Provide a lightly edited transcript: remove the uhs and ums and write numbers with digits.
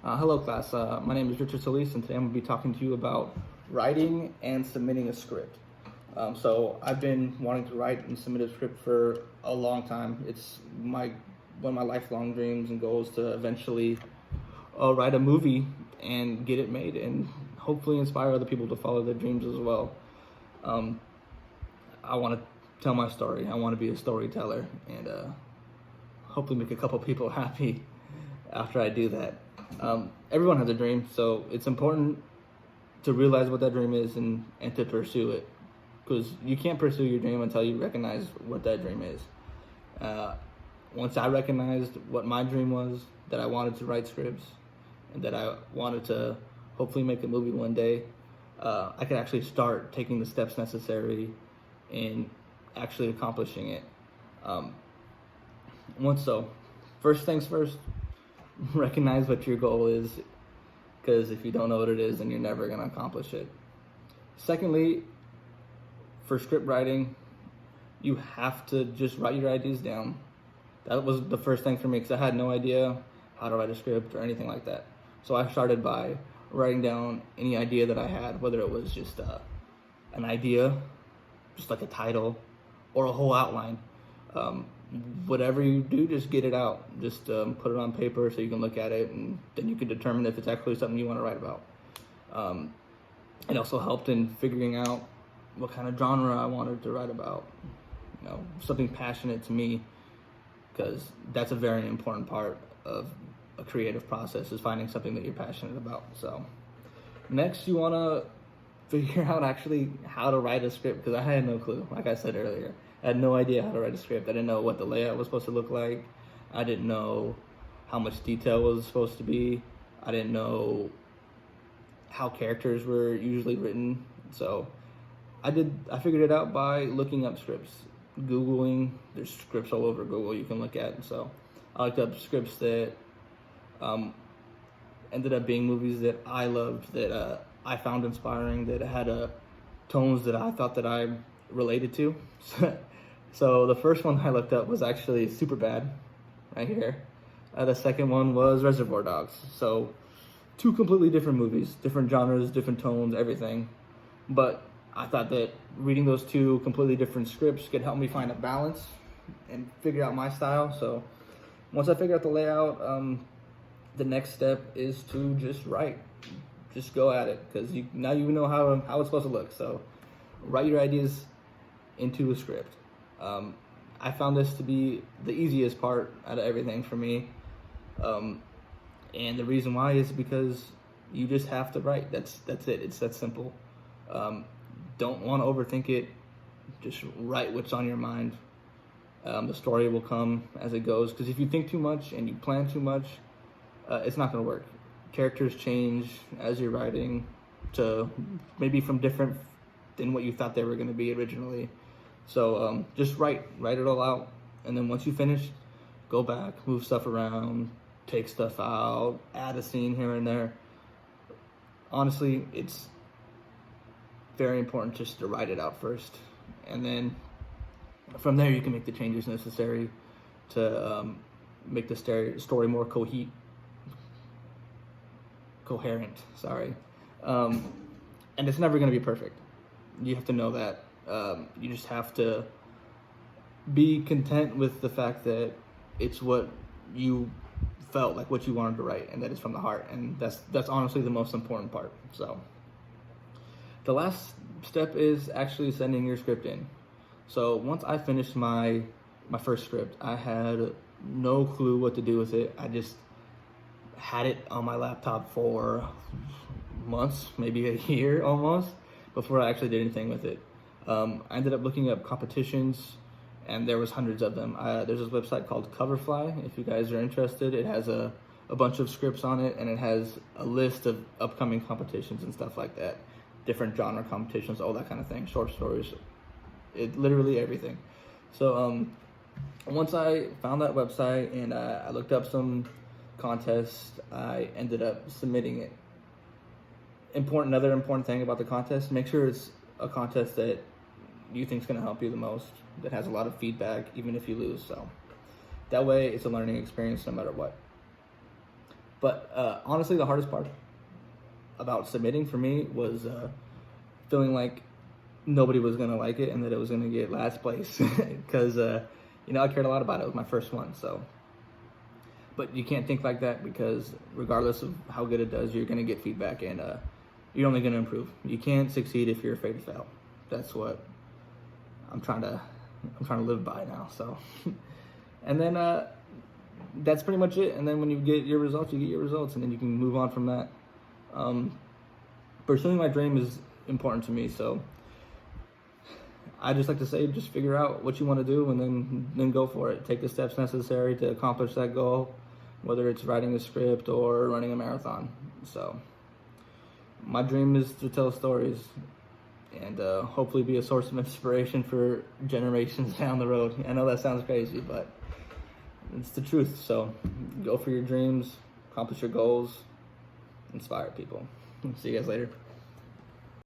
Hello class, my name is Richard Solis and today I'm going to be talking to you about writing and submitting a script. So I've been wanting to write and submit a script for a long time. It's one of my lifelong dreams and goals to eventually write a movie and get it made and hopefully inspire other people to follow their dreams as well. I want to tell my story. I want to be a storyteller and hopefully make a couple people happy after I do that. Everyone has a dream, so it's important to realize what that dream is and to pursue it, because you can't pursue your dream until you recognize what that dream is. Once I recognized what my dream was, that I wanted to write scripts and that I wanted to hopefully make a movie one day, I could actually start taking the steps necessary in actually accomplishing it. First things first, recognize what your goal is, because if you don't know what it is, then you're never going to accomplish it. Secondly, for script writing, you have to just write your ideas down. That was the first thing for me, because I had no idea how to write a script or anything like that. So I started by writing down any idea that I had, whether it was just an idea, just like a title, or a whole outline. Whatever you do, just get it out. Just put it on paper so you can look at it, and then you can determine if it's actually something you want to write about. It also helped in figuring out what kind of genre I wanted to write about. Something passionate to me, because that's a very important part of a creative process, is finding something that you're passionate about. So next, you want to figure out actually how to write a script, because I had no clue. Like I said earlier, I had no idea how to write a script. I didn't know what the layout was supposed to look like. I didn't know how much detail was supposed to be. I didn't know how characters were usually written. So I figured it out by looking up scripts, Googling. There's scripts all over Google you can look at. So I looked up scripts that ended up being movies that I loved, that I found inspiring, that had tones that I thought that I related to. So the first one I looked up was actually Superbad, right here. The second one was Reservoir Dogs. So two completely different movies, different genres, different tones, everything. But I thought that reading those two completely different scripts could help me find a balance and figure out my style. So once I figured out the layout, the next step is to just write. Just go at it, because now you know how it's supposed to look. So write your ideas into a script. I found this to be the easiest part out of everything for me. And the reason why is because you just have to write. That's it. It's that simple. Don't want to overthink it. Just write what's on your mind. The story will come as it goes, because if you think too much and you plan too much, it's not going to work. Characters change as you're writing, to maybe from different than what you thought they were going to be originally. So just write it all out, and then once you finish, go back, move stuff around, take stuff out, add a scene here and there. Honestly, it's very important just to write it out first, and then from there you can make the changes necessary to make the story more coherent. And it's never going to be perfect. You have to know that. You just have to be content with the fact that it's what you felt like, what you wanted to write, and that it's from the heart. And that's honestly the most important part. So the last step is actually sending your script in. So once I finished my first script, I had no clue what to do with it. I just had it on my laptop for months, maybe a year almost, before I actually did anything with it. I ended up looking up competitions, and there was hundreds of them. There's this website called Coverfly. If you guys are interested, it has a bunch of scripts on it, and it has a list of upcoming competitions and stuff like that. Different genre competitions, all that kind of thing, short stories, literally everything. So once I found that website and I looked up some contests, I ended up submitting it. Another important thing about the contest, make sure it's a contest that you think is going to help you the most, that has a lot of feedback, even if you lose. So that way it's a learning experience no matter what. But honestly, the hardest part about submitting for me was feeling like nobody was gonna like it and that it was gonna get last place because I cared a lot about it. It was my first one, so. But you can't think like that because regardless of how good it does, you're gonna get feedback and you're only gonna improve. You can't succeed if you're afraid to fail. That's what I'm trying to live by now. So, and then that's pretty much it. And then when you get your results, you get your results, and then you can move on from that. Pursuing my dream is important to me, so I just like to say, just figure out what you want to do, and then go for it. Take the steps necessary to accomplish that goal, whether it's writing a script or running a marathon. So my dream is to tell stories and hopefully be a source of inspiration for generations down the road. I know that sounds crazy, but it's the truth. So go for your dreams, accomplish your goals, inspire people. See you guys later.